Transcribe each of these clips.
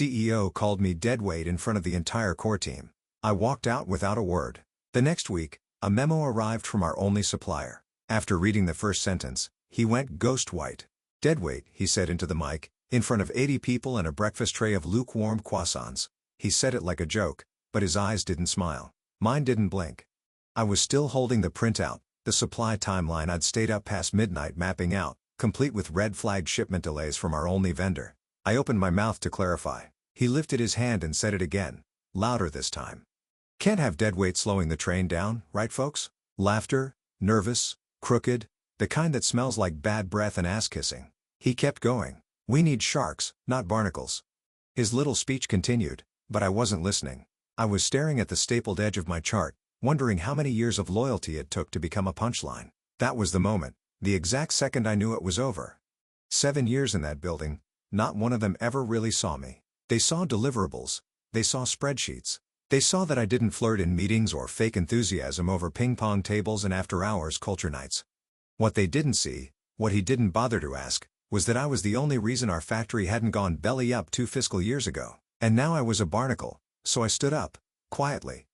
CEO called me deadweight in front of the entire core team. I walked out without a word. The next week, a memo arrived from our only supplier. After reading the first sentence, he went ghost white. "Deadweight," he said into the mic, in front of 80 people and a breakfast tray of lukewarm croissants. He said it like a joke, but his eyes didn't smile. Mine didn't blink. I was still holding the printout, the supply timeline I'd stayed up past midnight mapping out, complete with red flagged shipment delays from our only vendor. I opened my mouth to clarify. He lifted his hand and said it again, louder this time. "Can't have deadweight slowing the train down, right folks?" Laughter, nervous, crooked, the kind that smells like bad breath and ass-kissing. He kept going. "We need sharks, not barnacles." His little speech continued, but I wasn't listening. I was staring at the stapled edge of my chart, wondering how many years of loyalty it took to become a punchline. That was the moment, the exact second I knew it was over. 7 years in that building, not one of them ever really saw me. They saw deliverables. They saw spreadsheets. They saw that I didn't flirt in meetings or fake enthusiasm over ping-pong tables and after-hours culture nights. What they didn't see, what he didn't bother to ask, was that I was the only reason our factory hadn't gone belly up 2 fiscal years ago. And now I was a barnacle, so I stood up, quietly.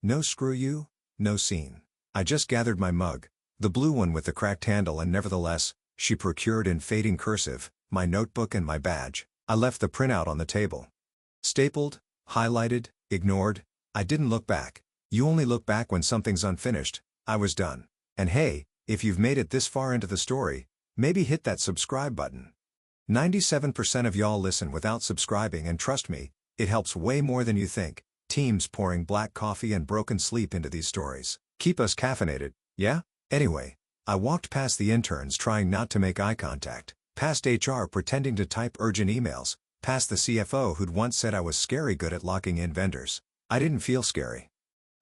No screw you, no scene. I just gathered my mug, the blue one with the cracked handle, and nevertheless, she procured in fading cursive, my notebook and my badge. I left the printout on the table. Stapled, highlighted, ignored. I didn't look back. You only look back when something's unfinished. I was done. And hey, if you've made it this far into the story, maybe hit that subscribe button. 97% of y'all listen without subscribing, and trust me, it helps way more than you think. Teams pouring black coffee and broken sleep into these stories. Keep us caffeinated, yeah? Anyway, I walked past the interns trying not to make eye contact, past HR pretending to type urgent emails, past the CFO who'd once said I was scary good at locking in vendors. I didn't feel scary.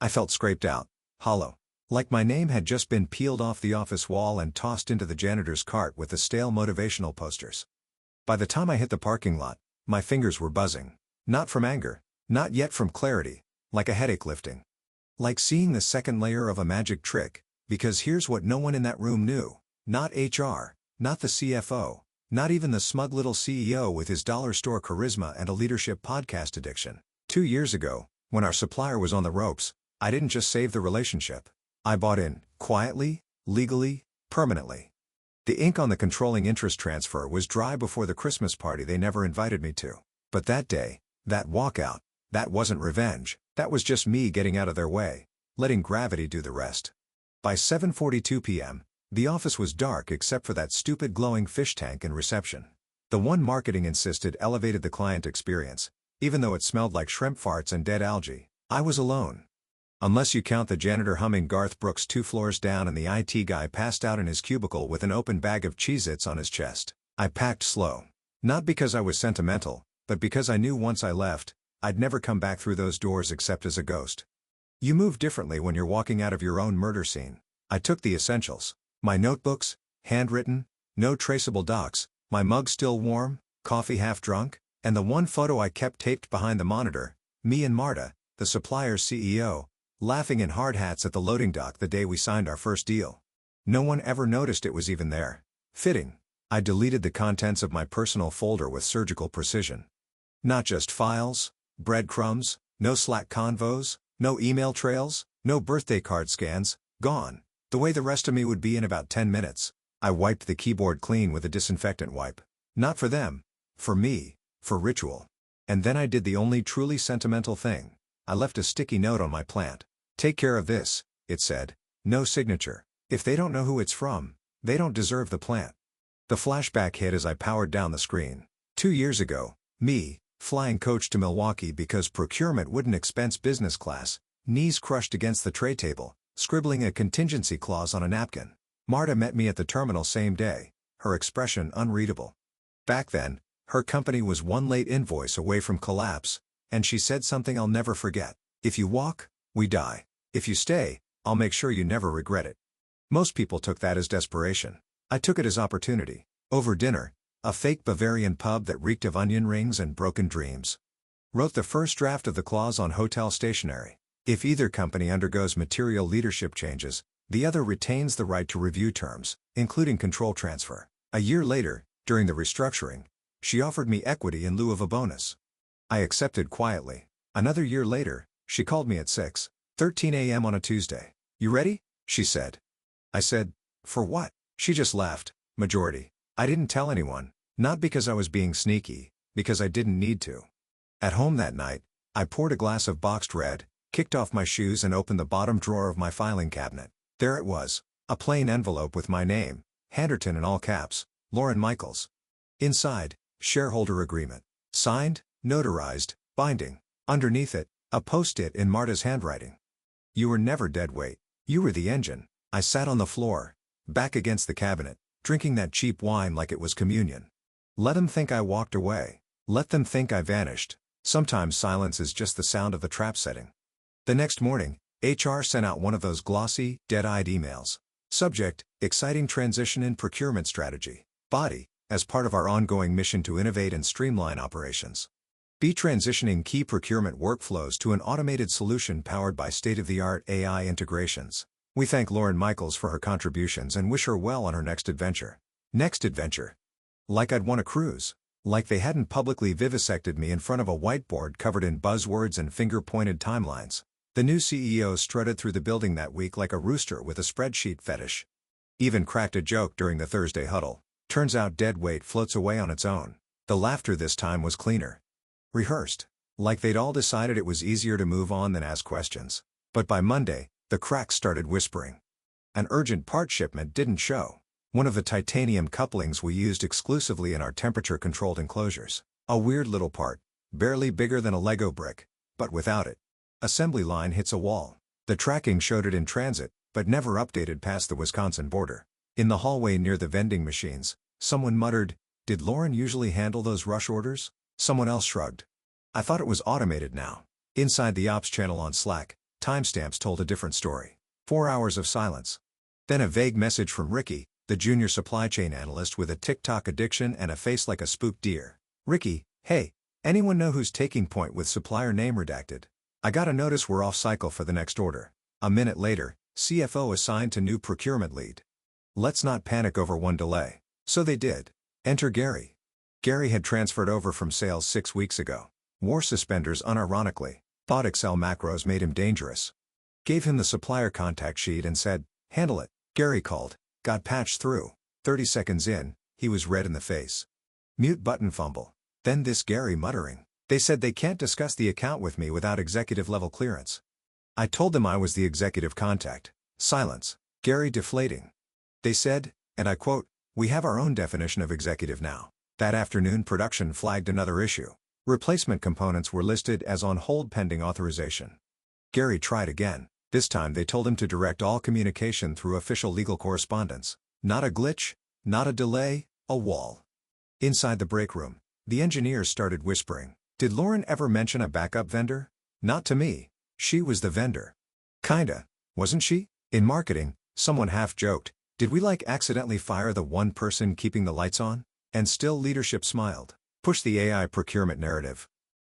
I felt scraped out, hollow. Like my name had just been peeled off the office wall and tossed into the janitor's cart with the stale motivational posters. By the time I hit the parking lot, my fingers were buzzing. Not from anger, not yet from clarity, like a headache lifting. Like seeing the second layer of a magic trick, because here's what no one in that room knew. Not HR, not the CFO, not even the smug little CEO with his dollar store charisma and a leadership podcast addiction. 2 years ago, when our supplier was on the ropes, I didn't just save the relationship. I bought in, quietly, legally, permanently. The ink on the controlling interest transfer was dry before the Christmas party they never invited me to. But that day, that walkout, that wasn't revenge, that was just me getting out of their way, letting gravity do the rest. By 7:42 p.m., the office was dark except for that stupid glowing fish tank in reception. The one marketing insisted elevated the client experience, even though it smelled like shrimp farts and dead algae. I was alone. Unless you count the janitor humming Garth Brooks 2 floors down and the IT guy passed out in his cubicle with an open bag of Cheez-Its on his chest. I packed slow. Not because I was sentimental, but because I knew once I left, I'd never come back through those doors except as a ghost. You move differently when you're walking out of your own murder scene. I took the essentials. My notebooks, handwritten, no traceable docs, my mug still warm, coffee half drunk, and the one photo I kept taped behind the monitor, me and Marta, the supplier's CEO, laughing in hard hats at the loading dock the day we signed our first deal. No one ever noticed it was even there. Fitting. I deleted the contents of my personal folder with surgical precision. Not just files, breadcrumbs, no Slack convos, no email trails, no birthday card scans, gone. The way the rest of me would be in about 10 minutes. I wiped the keyboard clean with a disinfectant wipe. Not for them. For me. For ritual. And then I did the only truly sentimental thing. I left a sticky note on my plant. "Take care of this," it said. No signature. If they don't know who it's from, they don't deserve the plant. The flashback hit as I powered down the screen. 2 years ago, me, flying coach to Milwaukee because procurement wouldn't expense business class, knees crushed against the tray table, scribbling a contingency clause on a napkin. Marta met me at the terminal same day, her expression unreadable. Back then, her company was one late invoice away from collapse, and she said something I'll never forget. "If you walk, we die. If you stay, I'll make sure you never regret it." Most people took that as desperation. I took it as opportunity. Over dinner, a fake Bavarian pub that reeked of onion rings and broken dreams. Wrote the first draft of the clause on hotel stationery. If either company undergoes material leadership changes, the other retains the right to review terms, including control transfer. A year later, during the restructuring, she offered me equity in lieu of a bonus. I accepted quietly. Another year later, she called me at 6:13 a.m. on a Tuesday. "You ready?" she said. I said, "For what?" She just laughed. Majority. I didn't tell anyone, not because I was being sneaky, because I didn't need to. At home that night, I poured a glass of boxed red, kicked off my shoes and opened the bottom drawer of my filing cabinet. There it was, a plain envelope with my name, Handerton in all caps, Lauren Michaels. Inside, shareholder agreement. Signed, notarized, binding. Underneath it, a post-it in Marta's handwriting. "You were never dead weight. You were the engine." I sat on the floor, back against the cabinet, drinking that cheap wine like it was communion. Let them think I walked away. Let them think I vanished. Sometimes silence is just the sound of the trap setting. The next morning, HR sent out one of those glossy, dead-eyed emails. Subject, exciting transition in procurement strategy. Body, as part of our ongoing mission to innovate and streamline operations. Be transitioning key procurement workflows to an automated solution powered by state-of-the-art AI integrations. We thank Lauren Michaels for her contributions and wish her well on her next adventure. Next adventure. Like I'd won a cruise. Like they hadn't publicly vivisected me in front of a whiteboard covered in buzzwords and finger-pointed timelines. The new CEO strutted through the building that week like a rooster with a spreadsheet fetish. Even cracked a joke during the Thursday huddle. Turns out dead weight floats away on its own. The laughter this time was cleaner. Rehearsed. Like they'd all decided it was easier to move on than ask questions. But by Monday, the cracks started whispering. An urgent part shipment didn't show. One of the titanium couplings we used exclusively in our temperature-controlled enclosures. A weird little part, barely bigger than a Lego brick. But without it, assembly line hits a wall. The tracking showed it in transit, but never updated past the Wisconsin border. In the hallway near the vending machines, someone muttered, "Did Lauren usually handle those rush orders?" Someone else shrugged. I thought it was automated now. Inside the ops channel on Slack, timestamps told a different story. 4 hours of silence. Then a vague message from Ricky, the junior supply chain analyst with a TikTok addiction and a face like a spooked deer. "Ricky, hey, anyone know who's taking point with supplier name redacted? I got a notice we're off cycle for the next order." A minute later, CFO assigned to new procurement lead. "Let's not panic over one delay." So they did. Enter Gary. Gary had transferred over from sales 6 weeks ago. Wore suspenders unironically. Thought Excel macros made him dangerous. Gave him the supplier contact sheet and said, "Handle it." Gary called. Got patched through. 30 seconds in, he was red in the face. Mute button fumble. Then this Gary muttering. "They said they can't discuss the account with me without executive level clearance." I told them I was the executive contact. Silence. Gary deflating. "They said," and I quote, "we have our own definition of executive now." That afternoon production flagged another issue. Replacement components were listed as on hold pending authorization. Gary tried again. This time they told him to direct all communication through official legal correspondence. Not a glitch, not a delay, a wall. Inside the break room, the engineers started whispering. "Did Lauren ever mention a backup vendor?" Not to me. She was the vendor. Kinda, wasn't she? In marketing, someone half joked, "Did we accidentally fire the one person keeping the lights on?" And still leadership smiled. Push the AI procurement narrative.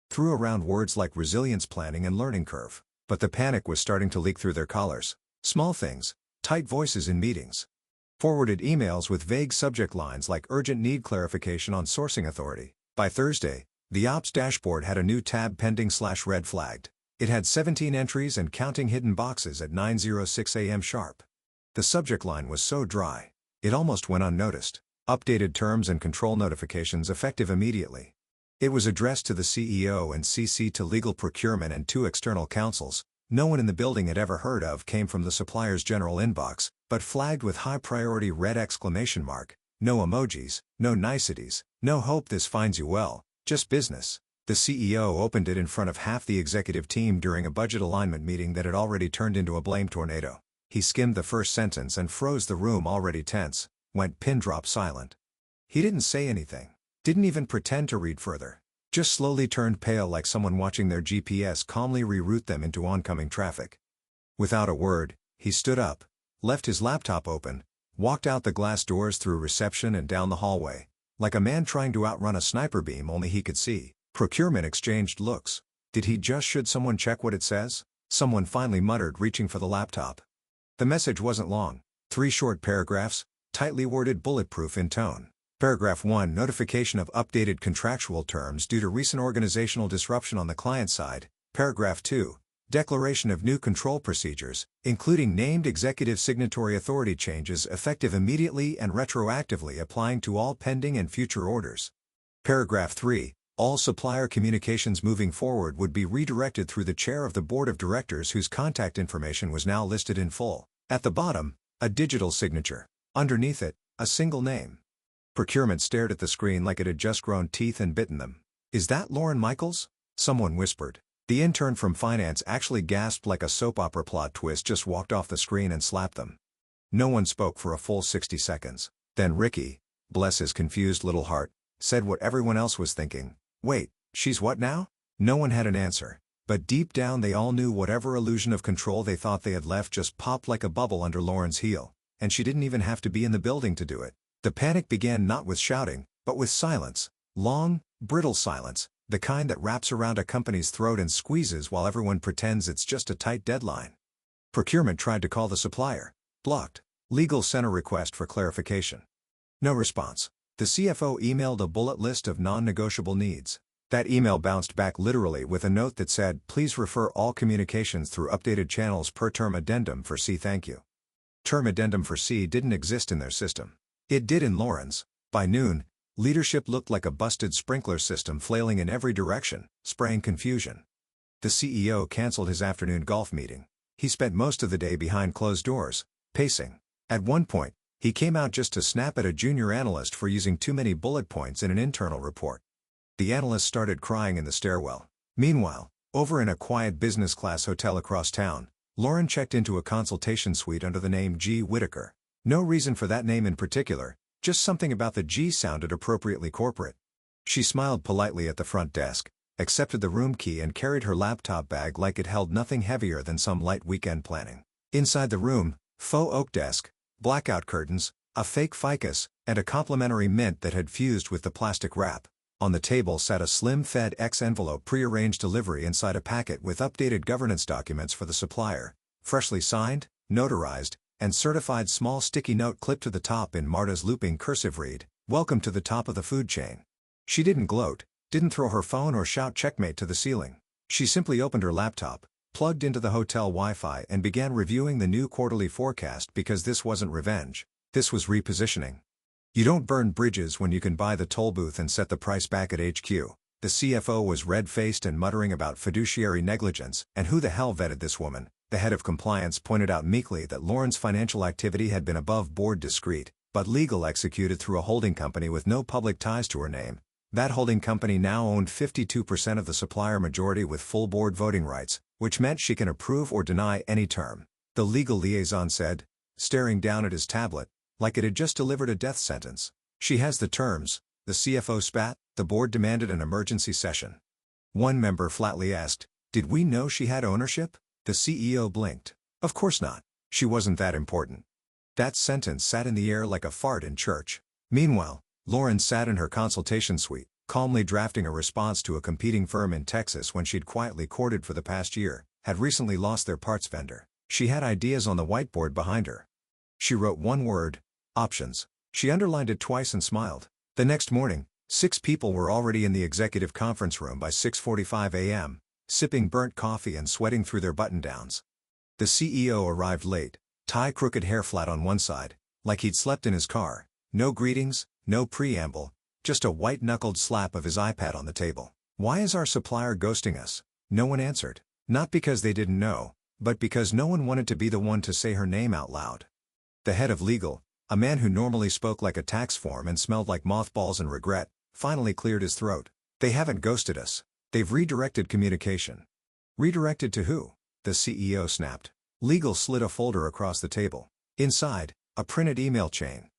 Threw around words like resilience planning and learning curve. But the panic was starting to leak through their collars. Small things, tight voices in meetings. Forwarded emails with vague subject lines like urgent need clarification on sourcing authority. By Thursday, the ops dashboard had a new tab pending/red flagged. It had 17 entries and counting hidden boxes at 9:06 a.m. sharp. The subject line was so dry, it almost went unnoticed. Updated terms and control notifications effective immediately. It was addressed to the CEO and CC to legal procurement and 2 external counsels. No one in the building had ever heard of came from the supplier's general inbox, but flagged with high priority red exclamation mark. No emojis, no niceties, no hope this finds you well, just business. The CEO opened it in front of half the executive team during a budget alignment meeting that had already turned into a blame tornado. He skimmed the first sentence and froze the room already tense, went pin drop silent. He didn't say anything. Didn't even pretend to read further. Just slowly turned pale like someone watching their GPS calmly reroute them into oncoming traffic. Without a word, he stood up, left his laptop open, walked out the glass doors through reception and down the hallway, like a man trying to outrun a sniper beam only he could see. Procurement exchanged looks. Did he just should someone check what it says? Someone finally muttered, reaching for the laptop. The message wasn't long. 3 short paragraphs, tightly worded, bulletproof in tone. Paragraph 1 Notification of updated contractual terms due to recent organizational disruption on the client side. Paragraph 2 Declaration of new control procedures, including named executive signatory authority changes effective immediately and retroactively applying to all pending and future orders. Paragraph 3 All supplier communications moving forward would be redirected through the chair of the board of directors whose contact information was now listed in full. At the bottom, a digital signature. Underneath it, a single name. Procurement stared at the screen like it had just grown teeth and bitten them. "Is that Lauren Michaels?" someone whispered. The intern from finance actually gasped like a soap opera plot twist just walked off the screen and slapped them. No one spoke for a full 60 seconds. Then Ricky, bless his confused little heart, said what everyone else was thinking. "Wait, she's what now?" No one had an answer, but deep down they all knew whatever illusion of control they thought they had left just popped like a bubble under Lauren's heel, and she didn't even have to be in the building to do it. The panic began not with shouting, but with silence. Long, brittle silence, the kind that wraps around a company's throat and squeezes while everyone pretends it's just a tight deadline. Procurement tried to call the supplier. Blocked. Legal sent a request for clarification. No response. The CFO emailed a bullet list of non-negotiable needs. That email bounced back literally with a note that said, "Please refer all communications through updated channels per term addendum for C. Thank you." Term addendum for C didn't exist in their system. It did in Lauren's. By noon, leadership looked like a busted sprinkler system flailing in every direction, spraying confusion. The CEO canceled his afternoon golf meeting. He spent most of the day behind closed doors, pacing. At one point, he came out just to snap at a junior analyst for using too many bullet points in an internal report. The analyst started crying in the stairwell. Meanwhile, over in a quiet business-class hotel across town, Lauren checked into a consultation suite under the name G. Whitaker. No reason for that name in particular, just something about the G sounded appropriately corporate. She smiled politely at the front desk, accepted the room key and carried her laptop bag like it held nothing heavier than some light weekend planning. Inside the room, faux oak desk, blackout curtains, a fake ficus, and a complimentary mint that had fused with the plastic wrap. On the table sat a slim FedEx envelope pre-arranged delivery inside a packet with updated governance documents for the supplier, freshly signed, notarized, and certified small sticky note clipped to the top in Marta's looping cursive read, "Welcome to the top of the food chain." She didn't gloat, didn't throw her phone or shout checkmate to the ceiling. She simply opened her laptop, plugged into the hotel Wi-Fi and began reviewing the new quarterly forecast because this wasn't revenge. This was repositioning. You don't burn bridges when you can buy the toll booth and set the price back at HQ. The CFO was red-faced and muttering about fiduciary negligence, and who the hell vetted this woman? The head of compliance pointed out meekly that Lauren's financial activity had been above board discreet, but legal executed through a holding company with no public ties to her name. That holding company now owned 52% of the supplier majority with full board voting rights, which meant she can approve or deny any term. The legal liaison said, staring down at his tablet, like it had just delivered a death sentence. "She has the terms," the CFO spat. The board demanded an emergency session. One member flatly asked, "Did we know she had ownership?" The CEO blinked. Of course not. She wasn't that important. That sentence sat in the air like a fart in church. Meanwhile, Lauren sat in her consultation suite, calmly drafting a response to a competing firm in Texas when she'd quietly courted for the past year, had recently lost their parts vendor. She had ideas on the whiteboard behind her. She wrote one word, options. She underlined it twice and smiled. The next morning, 6 people were already in the executive conference room by 6:45 a.m., sipping burnt coffee and sweating through their button-downs. The CEO arrived late, tie crooked hair flat on one side, like he'd slept in his car. No greetings, no preamble, just a white-knuckled slap of his iPad on the table. "Why is our supplier ghosting us?" No one answered. Not because they didn't know, but because no one wanted to be the one to say her name out loud. The head of legal, a man who normally spoke like a tax form and smelled like mothballs and regret, finally cleared his throat. "They haven't ghosted us. They've redirected communication." "Redirected to who?" the CEO snapped. Legal slid a folder across the table. Inside, a printed email chain.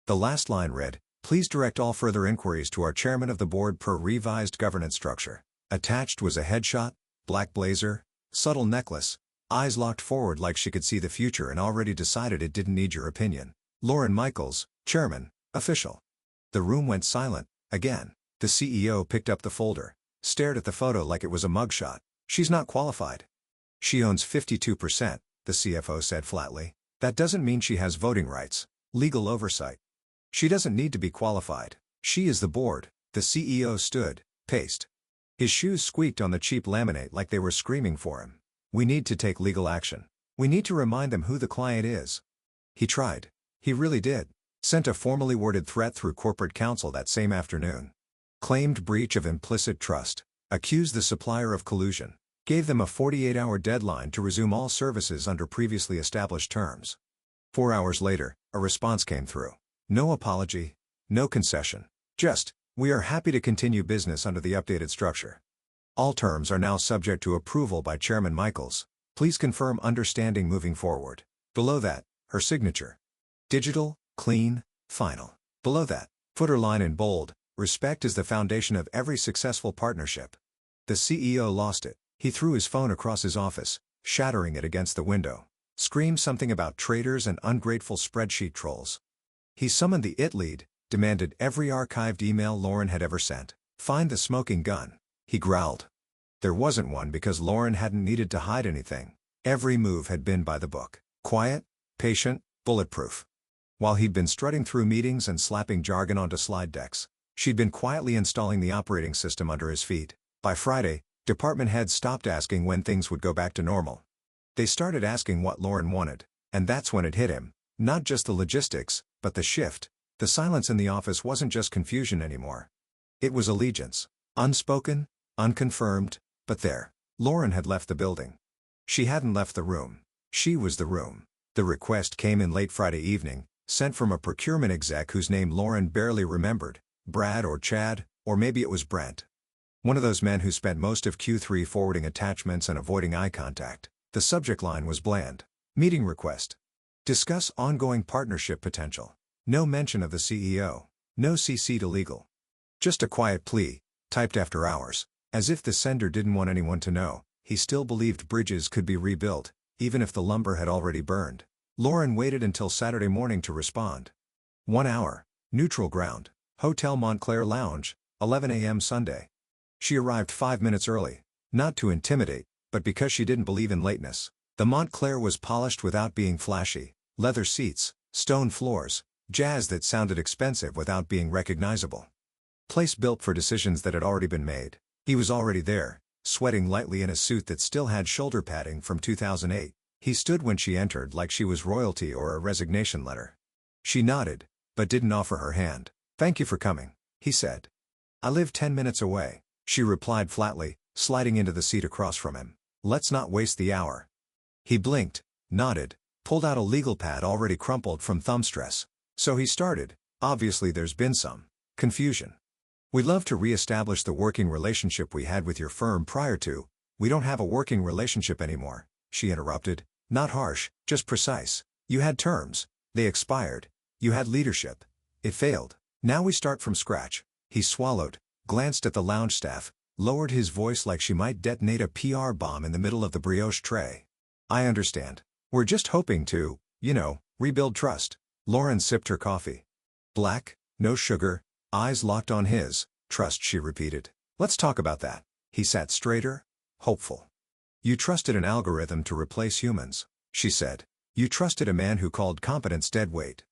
The last line read, "Please direct all further inquiries to our chairman of the board per revised governance structure." Attached was a headshot, black blazer, subtle necklace, eyes locked forward like she could see the future and already decided it didn't need your opinion. Lauren Michaels, chairman, official. The room went silent, again. The CEO picked up the folder, stared at the photo like it was a mugshot. "She's not qualified." "She owns 52%, the CFO said flatly. "That doesn't mean she has voting rights. Legal oversight." She doesn't need to be qualified. She is the board. The CEO stood, paced. His shoes squeaked on the cheap laminate like they were screaming for him. We need to take legal action. We need to remind them who the client is. He tried. He really did. Sent a formally worded threat through corporate counsel that same afternoon. Claimed breach of implicit trust. Accused the supplier of collusion. Gave them a 48-hour deadline to resume all services under previously established terms. 4 hours later, a response came through. No apology, no concession. Just, we are happy to continue business under the updated structure. All terms are now subject to approval by Chairman Michaels. Please confirm understanding moving forward. Below that, her signature. Digital, clean, final. Below that, footer line in bold, respect is the foundation of every successful partnership. The CEO lost it. He threw his phone across his office, shattering it against the window. Screamed something about traitors and ungrateful spreadsheet trolls. He summoned the IT lead, demanded every archived email Lauren had ever sent. Find the smoking gun, he growled. There wasn't one because Lauren hadn't needed to hide anything. Every move had been by the book. Quiet, patient, bulletproof. While he'd been strutting through meetings and slapping jargon onto slide decks, she'd been quietly installing the operating system under his feet. By Friday, department heads stopped asking when things would go back to normal. They started asking what Lauren wanted, and that's when it hit him. Not just the logistics, but the shift. The silence in the office wasn't just confusion anymore. It was allegiance. Unspoken, unconfirmed, but there. Lauren had left the building. She hadn't left the room. She was the room. The request came in late Friday evening, sent from a procurement exec whose name Lauren barely remembered. Brad or Chad, or maybe it was Brent. One of those men who spent most of Q3 forwarding attachments and avoiding eye contact. The subject line was bland. Meeting request. Discuss ongoing partnership potential. No mention of the CEO. No CC to legal. Just a quiet plea, typed after hours. As if the sender didn't want anyone to know, he still believed bridges could be rebuilt, even if the lumber had already burned. Lauren waited until Saturday morning to respond. 1 hour. Neutral ground. Hotel Montclair Lounge, 11 a.m. Sunday. She arrived 5 minutes early. Not to intimidate, but because she didn't believe in lateness. The Montclair was polished without being flashy. Leather seats, stone floors, jazz that sounded expensive without being recognizable. Place built for decisions that had already been made. He was already there, sweating lightly in a suit that still had shoulder padding from 2008. He stood when she entered like she was royalty or a resignation letter. She nodded, but didn't offer her hand. Thank you for coming, he said. I live 10 minutes away, she replied flatly, sliding into the seat across from him. Let's not waste the hour. He blinked, nodded, pulled out a legal pad already crumpled from thumb stress. So he started. Obviously there's been some confusion. We'd love to re-establish the working relationship we had with your firm prior to. We don't have a working relationship anymore, she interrupted. Not harsh, just precise. You had terms. They expired. You had leadership. It failed. Now we start from scratch. He swallowed, glanced at the lounge staff, lowered his voice like she might detonate a PR bomb in the middle of the brioche tray. I understand. We're just hoping to, rebuild trust. Lauren sipped her coffee. Black, no sugar, eyes locked on his. Trust, she repeated. Let's talk about that. He sat straighter, hopeful. You trusted an algorithm to replace humans, she said. You trusted a man who called competence dead weight.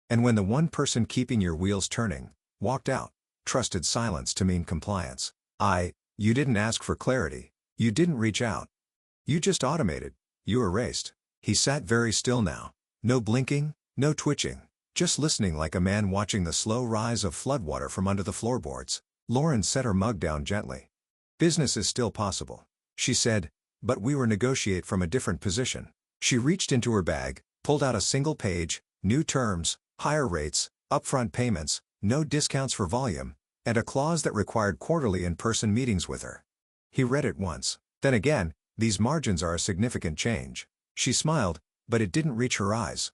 And when the one person keeping your wheels turning walked out, trusted silence to mean compliance. You didn't ask for clarity. You didn't reach out. You just automated. You erased. He sat very still now. No blinking, no twitching. Just listening like a man watching the slow rise of floodwater from under the floorboards. Lauren set her mug down gently. Business is still possible, she said, but we were negotiate from a different position. She reached into her bag, pulled out a single page, new terms, higher rates, upfront payments, no discounts for volume, and a clause that required quarterly in-person meetings with her. He read it once. Then again, these margins are a significant change. She smiled, but it didn't reach her eyes.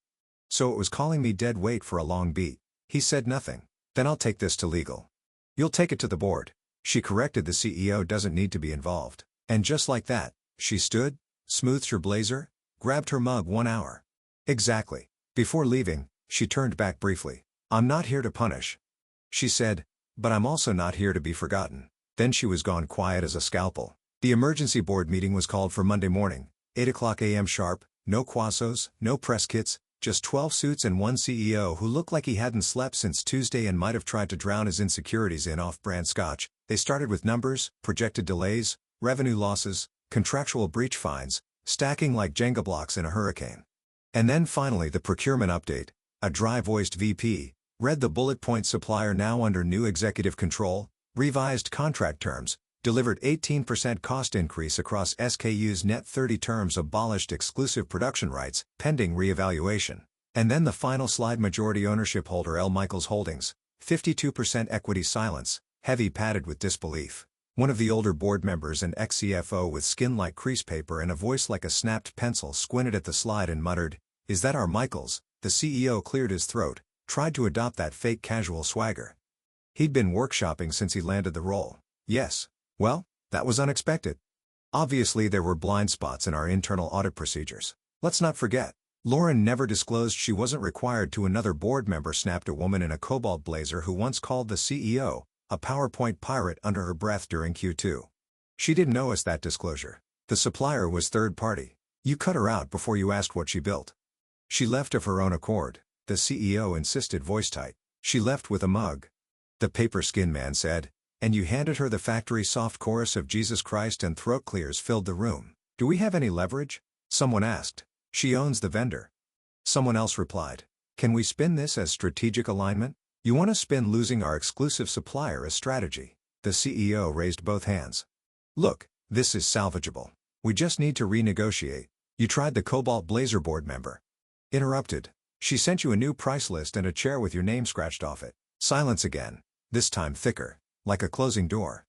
So it was calling me dead weight for a long beat. He said nothing. Then I'll take this to legal. You'll take it to the board. She corrected, the CEO doesn't need to be involved. And just like that, she stood, smoothed her blazer, grabbed her mug. 1 hour. Exactly. Before leaving, she turned back briefly. I'm not here to punish, she said, but I'm also not here to be forgotten. Then she was gone, quiet as a scalpel. The emergency board meeting was called for Monday morning, 8 o'clock a.m. sharp, no quassos, no press kits, just 12 suits and one CEO who looked like he hadn't slept since Tuesday and might have tried to drown his insecurities in off-brand scotch. They started with numbers, projected delays, revenue losses, contractual breach fines, stacking like Jenga blocks in a hurricane. And then finally the procurement update. A dry-voiced VP read the bullet point: Supplier now under new executive control, revised contract terms, delivered 18% cost increase across SKUs, net 30 terms, abolished exclusive production rights, pending reevaluation. And then the final slide: majority ownership holder L. Michaels Holdings, 52% equity. Silence, heavy, padded with disbelief. One of the older board members, an ex-CFO with skin like crease paper and a voice like a snapped pencil, squinted at the slide and muttered, "Is that our Michaels?" The CEO cleared his throat, tried to adopt that fake casual swagger he'd been workshopping since he landed the role. "Yes. Well, that was unexpected. Obviously there were blind spots in our internal audit procedures. Let's not forget, Lauren never disclosed she wasn't required to." Another board member snapped, a woman in a cobalt blazer who once called the CEO a PowerPoint pirate under her breath during Q2. "She didn't owe us that disclosure. The supplier was third party. You cut her out before you asked what she built." "She left of her own accord," the CEO insisted, voice tight. "She left with a mug," the paper skin man said. "And you handed her the factory." Soft chorus of Jesus Christ and throat clears filled the room. "Do we have any leverage?" someone asked. "She owns the vendor." Someone else replied. "Can we spin this as strategic alignment?" "You want to spin losing our exclusive supplier as strategy?" The CEO raised both hands. "Look, this is salvageable. We just need to renegotiate." "You tried," the cobalt blazer board member interrupted. "She sent you a new price list and a chair with your name scratched off it." Silence again, this time thicker, like a closing door.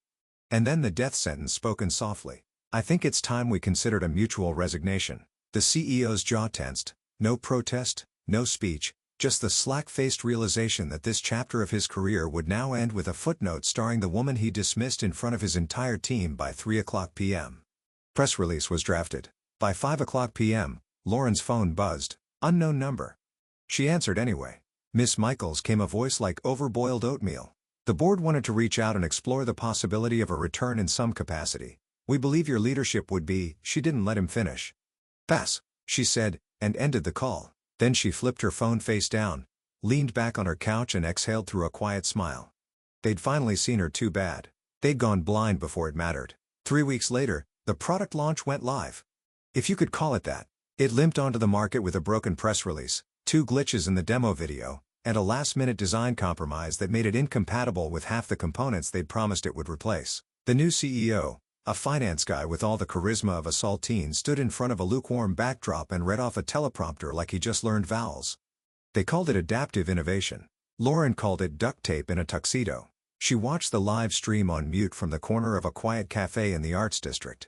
And then the death sentence, spoken softly. "I think it's time we considered a mutual resignation." The CEO's jaw tensed. No protest, no speech, just the slack-faced realization that this chapter of his career would now end with a footnote starring the woman he dismissed in front of his entire team by 3:00 p.m. Press release was drafted. By 5:00 p.m., Lauren's phone buzzed. Unknown number. She answered anyway. "Miss Michaels," came a voice like overboiled oatmeal. "The board wanted to reach out and explore the possibility of a return in some capacity. We believe your leadership would be..." She didn't let him finish. "Pass," she said, and ended the call. Then she flipped her phone face down, leaned back on her couch and exhaled through a quiet smile. They'd finally seen her too bad. They'd gone blind before it mattered. 3 weeks later, the product launch went live. If you could call it that. It limped onto the market with a broken press release, 2 glitches in the demo video, and a last-minute design compromise that made it incompatible with half the components they'd promised it would replace. The new CEO, a finance guy with all the charisma of a saltine, stood in front of a lukewarm backdrop and read off a teleprompter like he just learned vowels. They called it adaptive innovation. Lauren called it duct tape in a tuxedo. She watched the live stream on mute from the corner of a quiet cafe in the Arts District.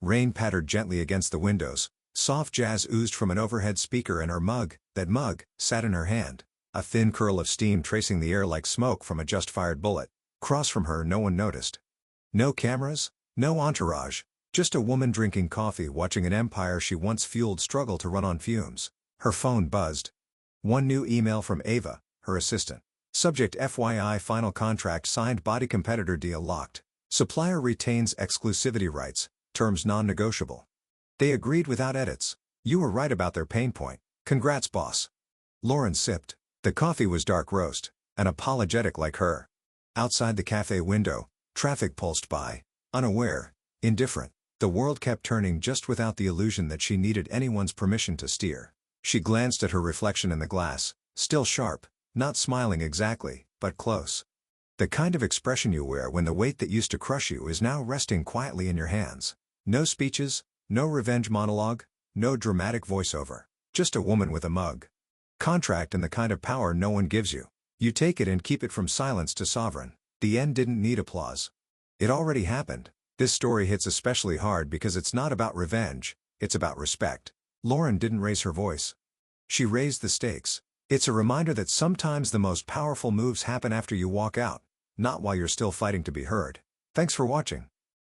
Rain pattered gently against the windows. Soft jazz oozed from an overhead speaker, and her mug, that mug, sat in her hand, a thin curl of steam tracing the air like smoke from a just-fired bullet. Across from her no one noticed. No cameras, no entourage, just a woman drinking coffee, watching an empire she once fueled struggle to run on fumes. Her phone buzzed. One new email from Ava, her assistant. Subject: FYI, final contract signed, body competitor deal locked. Supplier retains exclusivity rights, terms non-negotiable. They agreed without edits. You were right about their pain point. Congrats, boss. Lauren sipped. The coffee was dark roast, and apologetic like her. Outside the cafe window, traffic pulsed by, unaware, indifferent. The world kept turning just without the illusion that she needed anyone's permission to steer. She glanced at her reflection in the glass, still sharp, not smiling exactly, but close. The kind of expression you wear when the weight that used to crush you is now resting quietly in your hands. No speeches, no revenge monologue, no dramatic voiceover. Just a woman with a mug. Contract and the kind of power no one gives you. You take it and keep it, from silence to sovereign. The end didn't need applause. It already happened. This story hits especially hard because it's not about revenge, it's about respect. Lauren didn't raise her voice. She raised the stakes. It's a reminder that sometimes the most powerful moves happen after you walk out, not while you're still fighting to be heard. Thanks for watching.